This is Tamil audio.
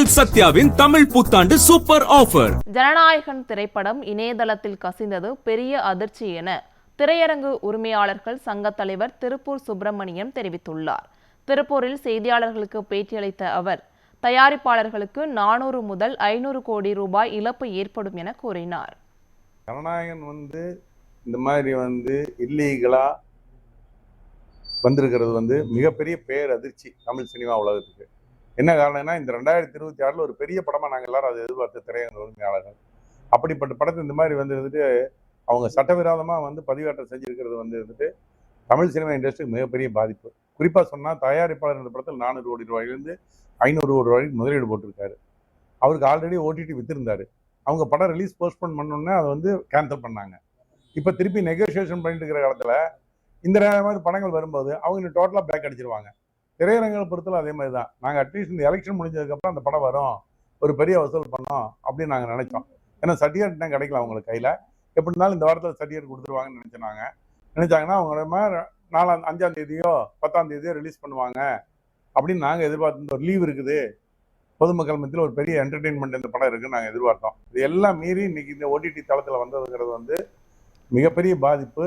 உங்கள் சத்யாவின் தமிழ் புத்தாண்டு சூப்பர் ஆஃபர். ஜனநாயகன் திரைப்படம் இணையதளத்தில் கசிந்தது பெரிய அதிர்ச்சி என திரையரங்கு உரிமையாளர்கள் சங்க தலைவர் திருப்பூர் சுப்பிரமணியம் தெரிவித்துள்ளார். திருப்பூரில் செய்தியாளர்களுக்கு பேட்டியளித்த அவர், தயாரிப்பாளர்களுக்கு 400 முதல் 500 கோடி ரூபாய் இழப்பு ஏற்படும் என கூறினார். ஜனநாயகன் இந்த மாதிரி இல்லீகலா வந்திருக்கிறது மிகப்பெரிய பேர் அதிர்ச்சி தமிழ் சினிமா உலகத்துக்கு. என்ன காரணம்னா, இந்த 2026 ஒரு பெரிய படமா நாங்கள் எல்லாரும் அதை எதிர்பார்த்த திரையரங்க உரிமையாளர்கள். அப்படிப்பட்ட படத்தை இந்த மாதிரி வந்துட்டு அவங்க சட்டவிரோதமா பதிவேற்றம் செஞ்சிருக்கிறது தமிழ் சினிமா இண்டஸ்ட்ரிக்கு மிகப்பெரிய பாதிப்பு. குறிப்பா சொன்னா, தயாரிப்பாளர் இந்த படத்தில் 400 கோடி ரூபாயிலிருந்து 500 கோடி ரூபாய்க்கு முதலீடு போட்டிருக்காரு. அவருக்கு ஆல்ரெடி ஓடிடி வித்திருந்தாரு. அவங்க படம் ரிலீஸ் போஸ்ட்போன் பண்ணோன்னே அதை கேன்சல் பண்ணாங்க. இப்ப திருப்பி நெகோசியேஷன் பண்ணிட்டு இருக்கிற காலத்துல இந்த மாதிரி படங்கள் வரும்போது அவங்க டோட்டலா பேக் அடிச்சிருவாங்க. திரையரங்களை பொறுத்தவரை அதே மாதிரி தான். நாங்கள் அட்லீஸ்ட் இந்த எலெக்ஷன் முடிஞ்சதுக்கப்புறம் அந்த படம் வரும், ஒரு பெரிய வசூல் பண்ணோம் அப்படின்னு நாங்கள் நினைச்சோம். ஏன்னா சர்டிஃபிகேட் தான் கிடைக்கல அவங்களுக்கு கையில். எப்படி இருந்தாலும் இந்த வாரத்தில் சர்டிஃபிகேட் கொடுத்துருவாங்கன்னு நினைச்சாங்கன்னா அவங்க 5ஆம் தேதியோ 10ஆம் தேதியோ ரிலீஸ் பண்ணுவாங்க அப்படின்னு நாங்கள் எதிர்பார்த்து, ஒரு லீவ் இருக்குது, பொதுமக்கள் மத்தியில் ஒரு பெரிய என்டர்டெயின்மெண்ட் இந்த படம் இருக்குன்னு நாங்கள் எதிர்பார்த்தோம். இது எல்லாம் மீறி இன்னைக்கு இந்த ஓடிடி தளத்தில் வந்ததுங்கிறது மிகப்பெரிய பாதிப்பு.